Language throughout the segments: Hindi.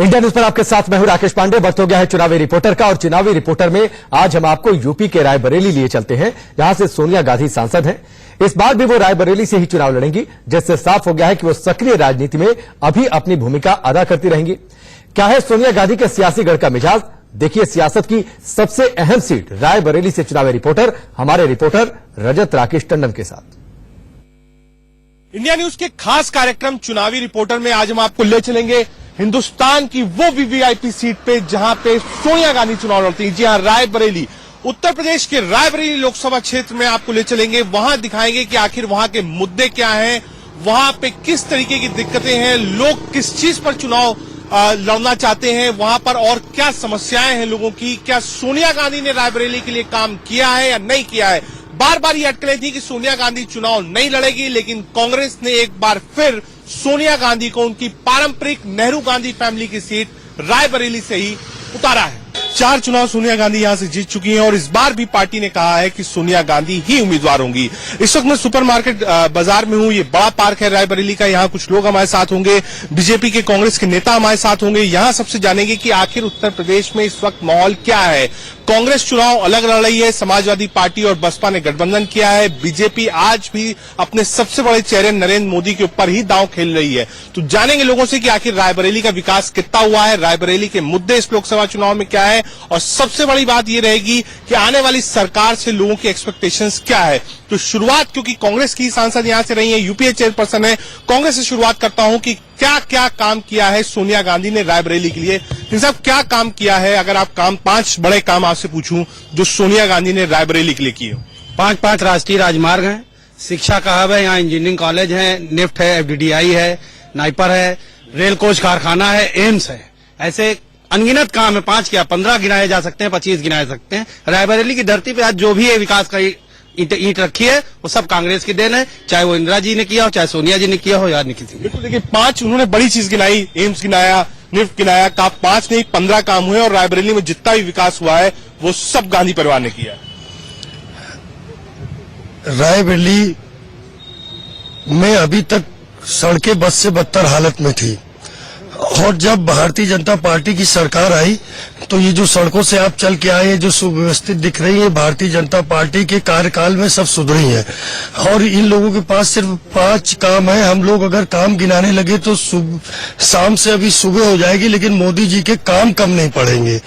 इंडिया न्यूज पर आपके साथ मैं हूं राकेश पांडे। वक्त हो गया है चुनावी रिपोर्टर का, और चुनावी रिपोर्टर में आज हम आपको यूपी के रायबरेली लिए चलते हैं, जहां से सोनिया गांधी सांसद हैं। इस बार भी वो रायबरेली से ही चुनाव लड़ेंगी, जिससे साफ हो गया है कि वो सक्रिय राजनीति में अभी अपनी भूमिका अदा करती रहेंगी। क्या है सोनिया गांधी के सियासी गढ़ का मिजाज, देखिए सियासत की सबसे अहम सीट रायबरेली से चुनावी रिपोर्टर हमारे रिपोर्टर रजत राकेश टंडन के साथ। इंडिया न्यूज के खास कार्यक्रम चुनावी रिपोर्टर में आज हम आपको ले चलेंगे हिंदुस्तान की वो वीवीआईपी सीट पे जहां पे सोनिया गांधी चुनाव लड़ती हैं। जी हां, रायबरेली, उत्तर प्रदेश के रायबरेली लोकसभा क्षेत्र में आपको ले चलेंगे। वहां दिखाएंगे कि आखिर वहां के मुद्दे क्या हैं, वहां पे किस तरीके की दिक्कतें हैं, लोग किस चीज पर चुनाव लड़ना चाहते हैं, वहां पर और क्या समस्याएं हैं लोगों की। क्या सोनिया गांधी ने रायबरेली के लिए काम किया है या नहीं किया है। बार बार ये अटकलें थी कि सोनिया गांधी चुनाव नहीं लड़ेगी, लेकिन कांग्रेस ने एक बार फिर सोनिया गांधी को उनकी पारंपरिक नेहरू गांधी फैमिली की सीट रायबरेली से ही उतारा है। 4 चुनाव सोनिया गांधी यहां से जीत चुकी हैं और इस बार भी पार्टी ने कहा है कि सोनिया गांधी ही उम्मीदवार होंगी। इस वक्त मैं सुपरमार्केट बाजार में हूं। ये बड़ा पार्क है रायबरेली का। यहाँ कुछ लोग हमारे साथ होंगे, बीजेपी के कांग्रेस के नेता हमारे साथ होंगे। यहाँ सबसे जानेंगे कि आखिर उत्तर प्रदेश में इस वक्त माहौल क्या है। कांग्रेस चुनाव अलग लड़ रही है, समाजवादी पार्टी और बसपा ने गठबंधन किया है। बीजेपी आज भी अपने सबसे बड़े चेहरे नरेंद्र मोदी के ऊपर ही दांव खेल रही है। तो जानेंगे लोगों से कि आखिर रायबरेली का विकास कितना हुआ है, रायबरेली के मुद्दे इस लोकसभा चुनाव में क्या है, और सबसे बड़ी बात यह रहेगी कि आने वाली सरकार से लोगों की एक्सपेक्टेशंस क्या है। तो शुरुआत, क्योंकि कांग्रेस की सांसद यहां से रही है, यूपीए चेयरपर्सन है, कांग्रेस से शुरुआत करता हूं कि क्या क्या काम किया है सोनिया गांधी ने रायबरेली के लिए। साहब, क्या काम किया है, अगर आप 5 बड़े काम आपसे पूछूं जो सोनिया गांधी ने रायबरेली के लिए किए? 5 राष्ट्रीय राजमार्ग हैं, शिक्षा का हब है, यहाँ इंजीनियरिंग कॉलेज है, निफ्ट है, एफडीडीआई है, नाइपर है, रेल कोच कारखाना है, एम्स है। ऐसे अनगिनत काम है। 5 क्या 15 गिनाए जा सकते हैं, 25 गिनाए सकते हैं। रायबरेली की धरती पे आज जो भी है विकास का ईंट रखी है वो सब कांग्रेस की देन है, चाहे वो इंदिरा जी ने किया हो, चाहे सोनिया जी ने किया हो या किसी ने। बिल्कुल, देखिए 5 उन्होंने बड़ी चीज गिनाई, एम्स गिनाया, निफ्ट गिनाया, 5 नहीं 15 काम हुए और रायबरेली में जितना भी विकास हुआ है वो सब गांधी परिवार ने किया। रायबरेली में अभी तक सड़कें बद से बदतर हालत में थी, और जब भारतीय जनता पार्टी की सरकार आई तो ये जो सड़कों से आप चल के आए, जो सुव्यवस्थित दिख रही है, भारतीय जनता पार्टी के कार्यकाल में सब सुधरी है। और इन लोगों के पास सिर्फ 5 काम है। हम लोग अगर काम गिनाने लगे तो शाम से अभी सुबह हो जाएगी, लेकिन मोदी जी के काम कम नहीं पड़ेंगे।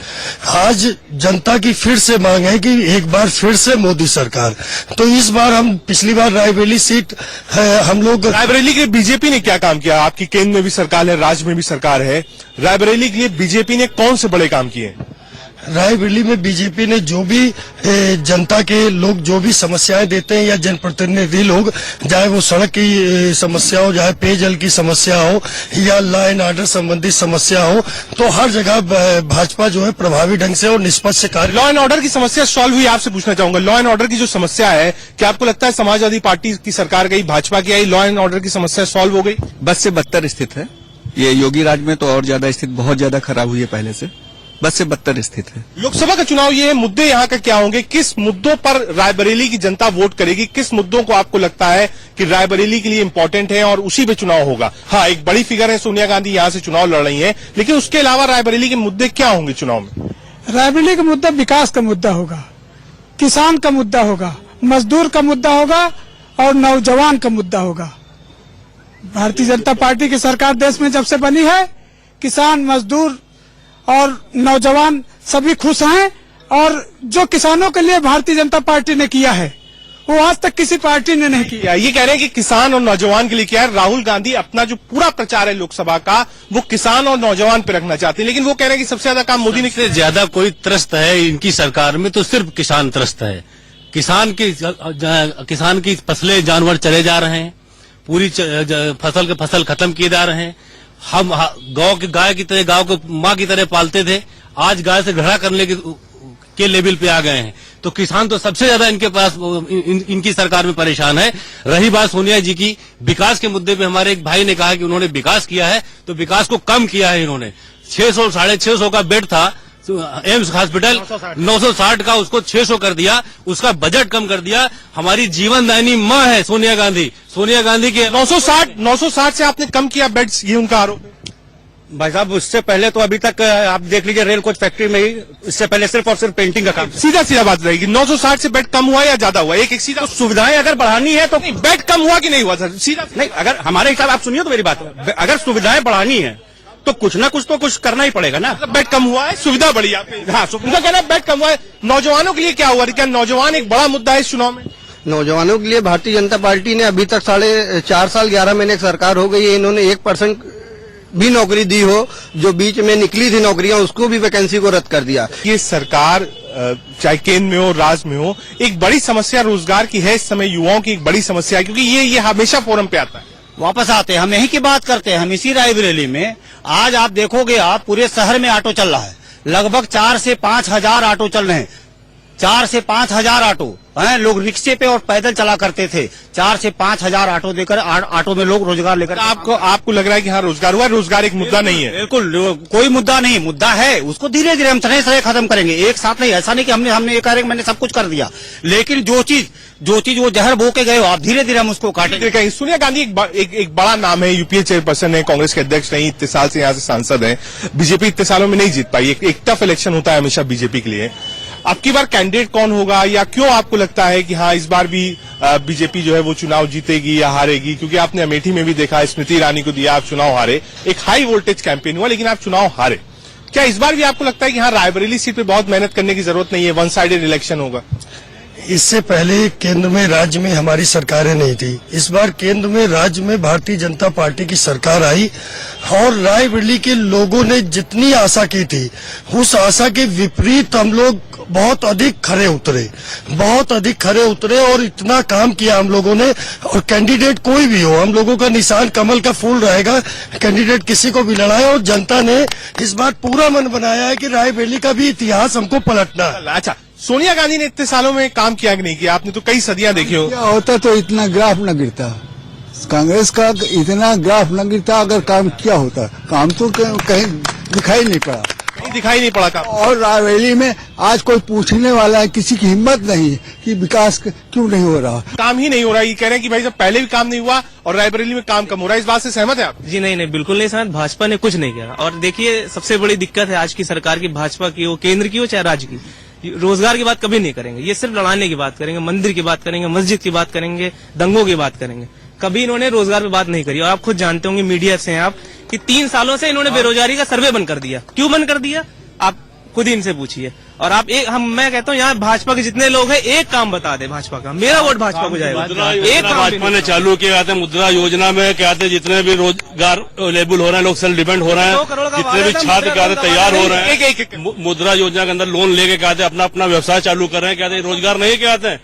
आज जनता की फिर से मांग है कि एक बार फिर से मोदी सरकार। तो इस बार हम, पिछली बार रायबरेली सीट है, हम लोग रायबरेली के बीजेपी ने क्या काम किया? आपकी केंद्र में भी सरकार है, राज्य में भी सरकार है, रायबरेली के लिए बीजेपी ने कौन से बड़े काम किए? रायबरेली में बीजेपी ने जो भी जनता के लोग जो भी समस्याएं देते हैं, या जनप्रतिनिधि लोग, चाहे वो सड़क की समस्या हो, चाहे पेयजल की समस्या हो, या लॉ एंड ऑर्डर संबंधी समस्या हो, तो हर जगह भाजपा जो है प्रभावी ढंग से और निष्पक्ष कार्य। लॉ एंड ऑर्डर की समस्या सॉल्व हुई? आपसे पूछना चाहूंगा, लॉ एंड ऑर्डर की जो समस्या है, क्या आपको लगता है समाजवादी पार्टी की सरकार गई, भाजपा की आई, लॉ एंड ऑर्डर की समस्या सॉल्व हो गई? बस से बदतर स्थित है। ये योगी राज में तो और ज्यादा स्थिति बहुत ज्यादा खराब हुई है, पहले से बस से बदतर स्थित है। लोकसभा का चुनाव, ये मुद्दे यहाँ का क्या होंगे, किस मुद्दों पर रायबरेली की जनता वोट करेगी, किस मुद्दों को आपको लगता है कि रायबरेली के लिए इंपॉर्टेंट है और उसी पे चुनाव होगा? हाँ, एक बड़ी फिगर है, सोनिया गांधी यहाँ से चुनाव लड़ रही है, लेकिन उसके अलावा रायबरेली के मुद्दे क्या होंगे चुनाव में? रायबरेली का मुद्दा विकास का मुद्दा होगा, किसान का मुद्दा होगा, मजदूर का मुद्दा होगा और नौजवान का मुद्दा होगा। भारतीय जनता पार्टी की सरकार देश में जब से बनी है, किसान, मजदूर और नौजवान सभी खुश हैं, और जो किसानों के लिए भारतीय जनता पार्टी ने किया है वो आज तक किसी पार्टी ने नहीं किया। ये कह रहे हैं कि किसान और नौजवान के लिए क्या है। राहुल गांधी अपना जो पूरा प्रचार है लोकसभा का, वो किसान और नौजवान पे रखना चाहते हैं, लेकिन वो कह रहे हैं कि सबसे ज्यादा काम मोदी ने किया। ज्यादा कोई त्रस्त है इनकी सरकार में तो सिर्फ किसान त्रस्त है। किसान की फसलें, जानवर चले जा रहे हैं, पूरी फसल खत्म किए जा रहे हैं। हम गांव की गाय की तरह, गांव को माँ की तरह पालते थे, आज गाय से घड़ा करने के लेवल पे आ गए हैं। तो किसान तो सबसे ज्यादा इनके पास इनकी सरकार में परेशान है। रही बात सोनिया जी की, विकास के मुद्दे पे हमारे एक भाई ने कहा कि उन्होंने विकास किया है, तो विकास को कम किया है इन्होंने। 600 650 का बेड था एम्स हॉस्पिटल, 960 का उसको 600 कर दिया, उसका बजट कम कर दिया। हमारी जीवनदायिनी माँ है सोनिया गांधी। सोनिया गांधी के 960 से आपने कम किया बेड्स, ये उनका आरोप है। भाई साहब, उससे पहले तो अभी तक आप देख लीजिए रेल कोच फैक्ट्री में ही इससे पहले सिर्फ और सिर्फ पेंटिंग का काम। सीधा सीधा बात रहेगी, 960 से बेड कम हुआ या ज्यादा हुआ? एक सीधा तो सुविधाएं अगर बढ़ानी है तो नहीं, बेड कम हुआ कि नहीं हुआ सर? सीधा नहीं, अगर हमारे हिसाब, आप सुनिए तो मेरी बात, अगर सुविधाएं बढ़ानी है तो कुछ ना कुछ तो कुछ करना ही पड़ेगा ना। बेड कम हुआ है, सुविधा बढ़ी आपने। हाँ, उनका कहना है बेड कम हुआ है। नौजवानों के लिए क्या हुआ? क्या नौजवान एक बड़ा मुद्दा है इस चुनाव में? नौजवानों के लिए भारतीय जनता पार्टी ने अभी तक 4.5 साल 11 महीने की सरकार हो गई है, इन्होंने 1% भी नौकरी दी हो। जो बीच में निकली थी नौकरियां, उसको भी वैकेंसी को रद्द कर दिया। ये सरकार चाहे केंद्र में हो, राज्य में हो, एक बड़ी समस्या रोजगार की है इस समय, युवाओं की एक बड़ी समस्या है, क्योंकि ये हमेशा फोरम पे आता है। वापस आते हैं, हम यही की बात करते हैं। हम इसी रायबरेली में आज आप देखोगे, आप पूरे शहर में ऑटो चल रहा है, लगभग 4 से 5 हजार ऑटो चल रहे हैं। 4 से 5 हजार ऑटो हैं, लोग रिक्शे पे और पैदल चला करते थे। 4 से 5 हजार ऑटो देकर ऑटो में लोग रोजगार लेकर। आपको लग रहा है कि हाँ रोजगार हुआ? रोजगार एक मुद्दा नहीं है? बिल्कुल कोई मुद्दा नहीं, मुद्दा है, उसको धीरे धीरे हम सही खत्म करेंगे, एक साथ नहीं। ऐसा नहीं कि हमने एक मैंने सब कुछ कर दिया, लेकिन जो चीज वो जहर बो के गए हो, आप धीरे धीरे हम उसको काटेंगे। सोनिया गांधी एक बड़ा नाम है, यूपीए चेयरपर्सन है, कांग्रेस के अध्यक्ष नहीं, इतने साल से यहाँ से सांसद है। बीजेपी इतने सालों में नहीं जीत पाई, एक टफ इलेक्शन होता है हमेशा बीजेपी के लिए। अब की बार कैंडिडेट कौन होगा, या क्यों आपको लगता है कि हाँ इस बार भी बीजेपी जो है वो चुनाव जीतेगी या हारेगी? क्योंकि आपने अमेठी में भी देखा, स्मृति ईरानी को दिया, आप चुनाव हारे। एक हाई वोल्टेज कैंपेन हुआ लेकिन आप चुनाव हारे। क्या इस बार भी आपको लगता है कि हाँ रायबरेली सीट पे बहुत मेहनत करने की जरूरत नहीं है, वन साइडेड इलेक्शन होगा? इससे पहले केंद्र में, राज्य में हमारी सरकारें नहीं थी। इस बार केंद्र में, राज्य में भारतीय जनता पार्टी की सरकार आई और रायबरेली के लोगों ने जितनी आशा की थी, उस आशा के विपरीत हम लोग बहुत अधिक खरे उतरे और इतना काम किया हम लोगों ने। और कैंडिडेट कोई भी हो, हम लोगों का निशान कमल का फूल रहेगा, कैंडिडेट किसी को भी लड़ाए। और जनता ने इस बार पूरा मन बनाया है कि रायबरेली का भी इतिहास हमको पलटना है। अच्छा, सोनिया गांधी ने इतने सालों में काम किया कि नहीं किया? आपने तो कई सदियां देखी हो। क्या होता तो इतना ग्राफ न गिरता, कांग्रेस का इतना ग्राफ न गिरता अगर काम किया होता। काम तो कहीं दिखाई नहीं पड़ा, दिखाई नहीं पड़ा काम। और रायबरेली में आज कोई पूछने वाला है, किसी की हिम्मत नहीं कि विकास क्यों नहीं हो रहा। काम ही नहीं हो रहा, ये कह रहे हैं कि भाई जब पहले भी काम नहीं हुआ और रायबरेली में काम कम हो रहा है। इस बात से सहमत है आप? जी नहीं, बिल्कुल नहीं सहमत। भाजपा ने कुछ नहीं किया। और देखिए, सबसे बड़ी दिक्कत है आज की सरकार की, भाजपा की, वो केंद्र की हो चाहे राज्य की, रोजगार की बात कभी नहीं करेंगे। ये सिर्फ लड़ाने की बात करेंगे, मंदिर की बात करेंगे, मस्जिद की बात करेंगे, दंगों की बात करेंगे। कभी इन्होंने रोजगार पे बात नहीं करी। और आप खुद जानते होंगे, मीडिया से हैं आप, कि 3 सालों से इन्होंने बेरोजगारी का सर्वे बंद कर दिया। क्यों बंद कर दिया, आप खुद ही इनसे पूछिए। और आप मैं कहता हूँ यहाँ भाजपा के जितने लोग हैं, एक काम बता दे भाजपा का, मेरा वोट भाजपा को जाएगा। एक काम भाजपा ने चालू किया था, मुद्रा योजना में कहते जितने भी रोजगार अवेलेबल हो रहे हैं, लोग सेल्फ डिपेंड हो रहे हैं, जितने भी छात्र कहते तैयार हो रहे हैं, मुद्रा योजना के अंदर लोन लेके कहते अपना अपना व्यवसाय चालू कर रहे हैं, कहते रोजगार नहीं कहते हैं।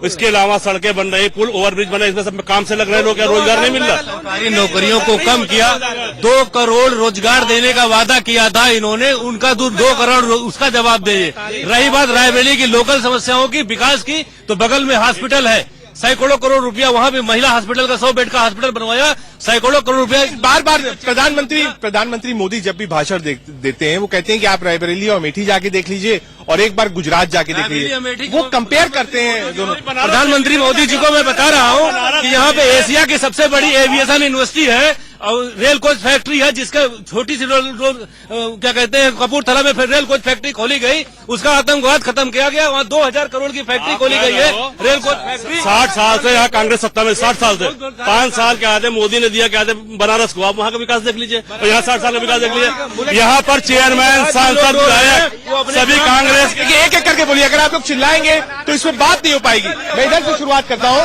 इसके अलावा सड़कें बन रही, पुल ओवरब्रिज बन रहे, इसमें सब में काम से लग रहे लोग, क्या रोजगार नहीं मिल रहा? सरकारी नौकरियों को कम किया, 2 करोड़ रोजगार देने का वादा किया था इन्होंने, उनका 2 करोड़ उसका जवाब दीजिए। रही बात रायबरेली की लोकल समस्याओं की, विकास की, तो बगल में हॉस्पिटल है, सैकड़ों करोड़ रुपया वहाँ पे महिला हॉस्पिटल का 100 बेड का हॉस्पिटल बनवाया, सैकड़ों करोड़ रुपया। बार बार प्रधानमंत्री मोदी जब भी भाषण देते हैं, वो कहते हैं कि आप रायबरेली और अमेठी जाके देख लीजिए और एक बार गुजरात जाके देख लीजिए। वो कंपेयर करते हैं दोनों। प्रधानमंत्री मोदी जी को मैं बता रहा हूँ कि यहाँ पे एशिया की सबसे बड़ी एविएशन यूनिवर्सिटी है और रेल कोच फैक्ट्री है, जिसका छोटी सी क्या कहते हैं कपूरथला में फिर रेल कोच फैक्ट्री खोली गई, उसका आतंकवाद खत्म किया गया। वहाँ 2000 करोड़ की फैक्ट्री खोली गई है, रेल कोच फैक्ट्री। 60 साल से यहाँ कांग्रेस सत्ता में, 60 साल से 5 साल क्या आते मोदी ने दिया, क्या आते बनारस को, आप वहाँ का विकास देख लीजिए और यहाँ 60 साल का विकास देख लीजिए। यहाँ पर चेयरमैन, सांसद, विधायक सभी कांग्रेस। एक एक करके बोलिए, अगर आप लोग चिल्लाएंगे तो इसमें बात नहीं हो पाएगी। मैं इधर से शुरुआत करता हूँ।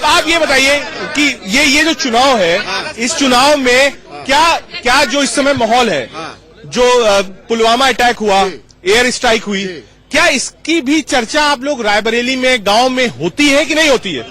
आप ये बताइए कि ये जो चुनाव है, इस चुनाव में क्या जो इस समय माहौल है, जो पुलवामा अटैक हुआ, एयर स्ट्राइक हुई, क्या इसकी भी चर्चा आप लोग रायबरेली में, गांव में होती है कि नहीं होती है?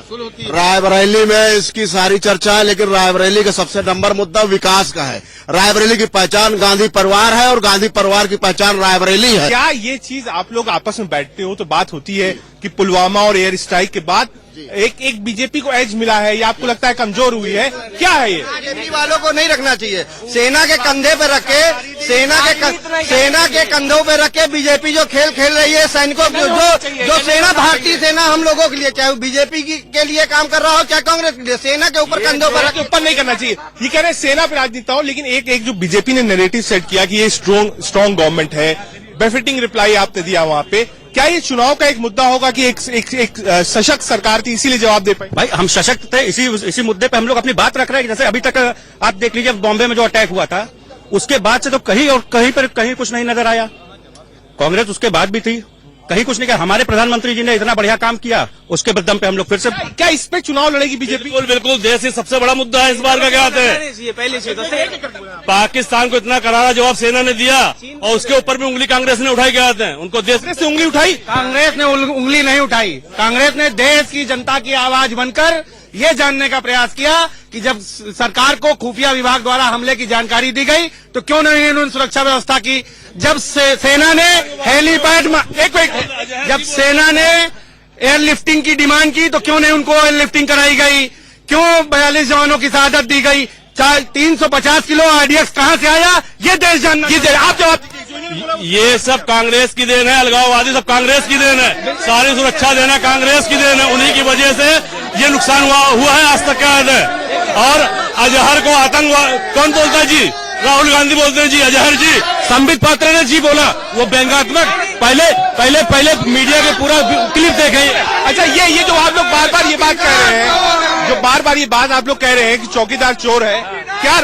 रायबरेली में इसकी सारी चर्चा है, लेकिन रायबरेली का सबसे नंबर मुद्दा विकास का है। रायबरेली की पहचान गांधी परिवार है और गांधी परिवार की पहचान रायबरेली है। क्या ये चीज आप लोग आपस में बैठते हो तो बात होती है कि पुलवामा और एयर स्ट्राइक के बाद एक बीजेपी को एज मिला है, या आपको लगता है कमजोर हुई है? क्या है ये? बीजेपी वालों को नहीं रखना चाहिए, सेना के कंधे पे रख के सेना के कंधों पे रख के बीजेपी जो खेल खेल रही है सैनिकों की, जो सेना, भारतीय सेना हम लोगों के लिए, चाहे बीजेपी के लिए काम कर रहा हो चाहे कांग्रेस के लिए, सेना के ऊपर कंधों पर ऊपर नहीं करना चाहिए। ये कह रहे हैं सेना पे राजनीति हो, लेकिन एक जो बीजेपी ने नैरेटिव सेट किया कि ये स्ट्रॉन्ग गवर्नमेंट है, बेफिटिंग रिप्लाई आपने दिया वहां पे, क्या ये चुनाव का एक मुद्दा होगा कि एक सशक्त सरकार थी इसीलिए जवाब दे पाई? भाई हम सशक्त थे, इसी मुद्दे पे हम लोग अपनी बात रख रहे हैं। जैसे अभी तक आप देख लीजिए बॉम्बे में जो अटैक हुआ था, उसके बाद से तो कहीं कुछ नहीं नजर आया। कांग्रेस उसके बाद भी थी, कहीं कुछ नहीं किया। हमारे प्रधानमंत्री जी ने इतना बढ़िया काम किया, उसके दम पे हम लोग फिर से। क्या इस पे चुनाव लड़ेगी बीजेपी? बिल्कुल देश ही सबसे बड़ा मुद्दा है इस बार का। क्या है पहले से पाकिस्तान को इतना करारा जवाब सेना ने दिया और उसके ऊपर भी उंगली कांग्रेस ने उठाई। क्या हैं उनको देश से उंगली उठाई? कांग्रेस ने उंगली नहीं उठाई। कांग्रेस ने देश की जनता की आवाज बनकर ये जानने का प्रयास किया कि जब सरकार को खुफिया विभाग द्वारा हमले की जानकारी दी गई तो क्यों नहीं इन्होंने सुरक्षा व्यवस्था की। जब सेना ने हेलीपैड जब सेना ने एयरलिफ्टिंग की डिमांड की तो क्यों नहीं उनको एयरलिफ्टिंग कराई गई? क्यों 42 जवानों की शहादत दी गई? 350 किलो आरडीएक्स कहां से आया? ये देश जानना। आप जवाब। ये सब कांग्रेस की देन है, अलगाववादी सब कांग्रेस की देन है, सारी सुरक्षा देना कांग्रेस की देन है। उन्हीं की वजह से ये नुकसान हुआ है आज तक का है। और अजहर को आतंकवाद कौन बोलता है जी? राहुल गांधी बोलते हैं जी, अजहर जी। संबित पात्रा ने जी बोला, वो व्यंग्यात्मक। पहले मीडिया के पूरा क्लिप देखें। अच्छा, ये जो आप लोग बार बार ये बात कह रहे हैं, जो बार बार ये बात आप लोग कह रहे हैं कि चौकीदार चोर है, क्या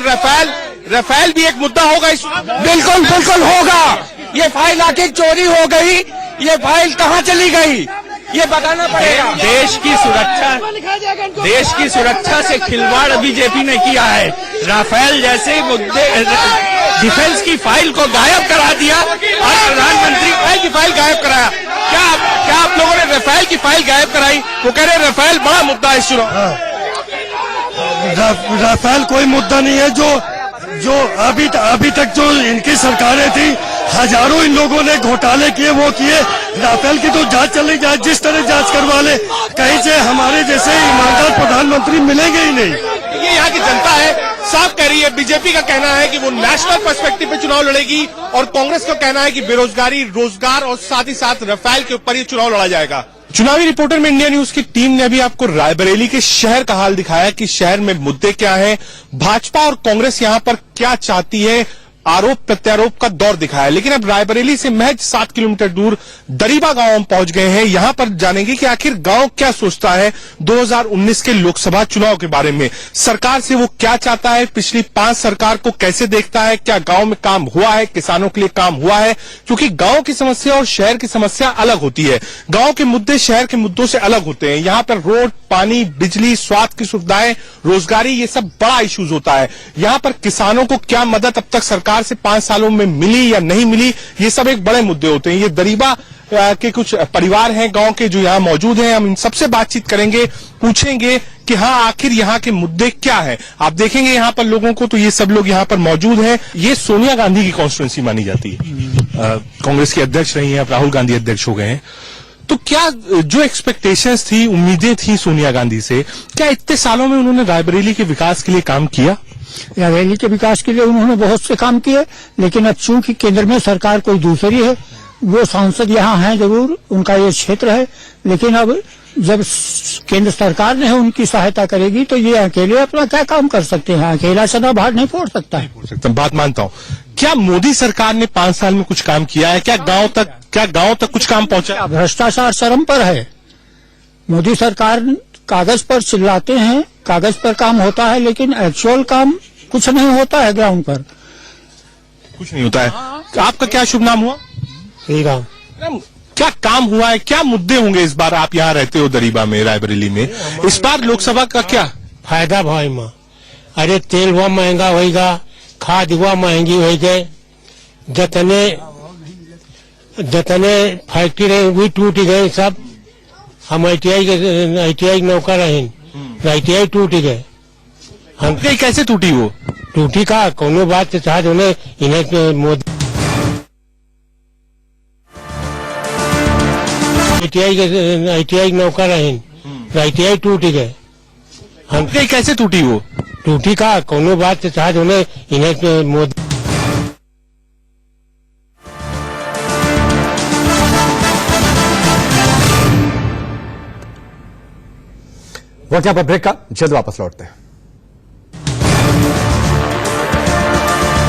रफेल भी एक मुद्दा होगा इस? बिल्कुल होगा। ये फाइल आखिर चोरी हो गई, ये फाइल कहाँ चली गई ये बताना पड़ेगा। देश की सुरक्षा से खिलवाड़ बीजेपी ने किया है। राफेल जैसे मुद्दे, डिफेंस की फाइल को गायब करा दिया और प्रधानमंत्री की फाइल गायब कराया। क्या आप लोगों ने रफेल की फाइल गायब कराई? वो कह रहे रफेल बड़ा मुद्दा है इस चुनाव। राफेल कोई मुद्दा नहीं है। जो अभी तक जो इनकी सरकारें थी, हजारों इन लोगों ने घोटाले किए, वो किए। राफेल की तो जांच चल रही, जांच जिस तरह जांच करवा ले, कहीं से हमारे जैसे ईमानदार प्रधानमंत्री मिलेंगे ही नहीं। ये यहाँ की जनता है, साफ कह रही है। बीजेपी का कहना है कि वो नेशनल पर्सपेक्टिव पे चुनाव लड़ेगी और कांग्रेस का कहना है कि बेरोजगारी, रोजगार और साथ ही साथ रफेल के ऊपर ये चुनाव लड़ा जाएगा। चुनावी रिपोर्टर में इंडिया न्यूज की टीम ने अभी आपको रायबरेली के शहर का हाल दिखाया कि शहर में मुद्दे क्या हैं, भाजपा और कांग्रेस यहां पर क्या चाहती है, आरोप प्रत्यारोप का दौर दिखाया। लेकिन अब रायबरेली से महज 7 किलोमीटर दूर दरीबा गांव हम पहुंच गए हैं। यहां पर जानेंगे कि आखिर गांव क्या सोचता है 2019 के लोकसभा चुनाव के बारे में, सरकार से वो क्या चाहता है, पिछली 5 सरकार को कैसे देखता है, क्या गांव में काम हुआ है, किसानों के लिए काम हुआ है। क्योंकि गांव की समस्या और शहर की समस्या अलग होती है। गांव के मुद्दे शहर के मुद्दों से अलग होते हैं। यहां पर रोड, पानी, बिजली, स्वास्थ्य की सुविधाएं, रोजगारी, ये सब बड़ा इश्यूज होता है। यहां पर किसानों को क्या मदद अब तक सरकार से 5 सालों में मिली या नहीं मिली, ये सब एक बड़े मुद्दे होते हैं। ये दरीबा के कुछ परिवार हैं गांव के जो यहाँ मौजूद हैं, हम इन सबसे बातचीत करेंगे, पूछेंगे कि हाँ आखिर यहाँ के मुद्दे क्या है। आप देखेंगे यहाँ पर लोगों को, तो ये सब लोग यहाँ पर मौजूद हैं। ये सोनिया गांधी की कॉन्स्टिट्यूंसी मानी जाती है। कांग्रेस की अध्यक्ष रही हैं, राहुल गांधी अध्यक्ष हो गए हैं। तो क्या जो एक्सपेक्टेशंस थी, उम्मीदें थी सोनिया गांधी से, क्या इतने सालों में उन्होंने रायबरेली के विकास के लिए काम किया? रायबरेली के विकास के लिए उन्होंने बहुत से काम किए, लेकिन अब चूंकि केंद्र में सरकार कोई दूसरी है, वो सांसद यहाँ हैं जरूर, उनका ये क्षेत्र है, लेकिन अब जब केंद्र सरकार ने उनकी सहायता करेगी तो ये अकेले अपना क्या काम कर सकते हैं? अकेला सदा बाहर नहीं फोड़ सकता है। बात मानता हूँ। क्या मोदी सरकार ने 5 साल में कुछ काम किया है? क्या गांव तक कुछ काम पहुंचा? भ्रष्टाचार चरम पर है। मोदी सरकार कागज पर चिल्लाते हैं, कागज पर काम होता है, लेकिन एक्चुअल काम कुछ नहीं होता है। ग्राउंड पर कुछ नहीं होता है। आपका क्या शुभ नाम हुआ? श्री राम। क्या काम हुआ है, क्या मुद्दे होंगे इस बार? आप यहाँ रहते हो दरीबा में, रायबरेली में, इस बार लोकसभा का क्या फायदा भाई माँ? अरे तेल हुआ महंगा होगा, खाद हुआ महंगी हो गए, जतने फैक्ट्री रहे भी टूट गए सब। हम ITI नौकर रहे, ITI टूट गए। हम कैसे टूटी? वो टूटी का कोनो बात से चाह उन्हें इन्हें मोदी ITI नौकर रहे, ITI टूट गए। हम कैसे टूटी? वो टूटी का कोनो बात से चाह उन्हें इन्हें मोदी वक्त यहाँ पर ब्रेक का, जल्द वापस लौटते हैं।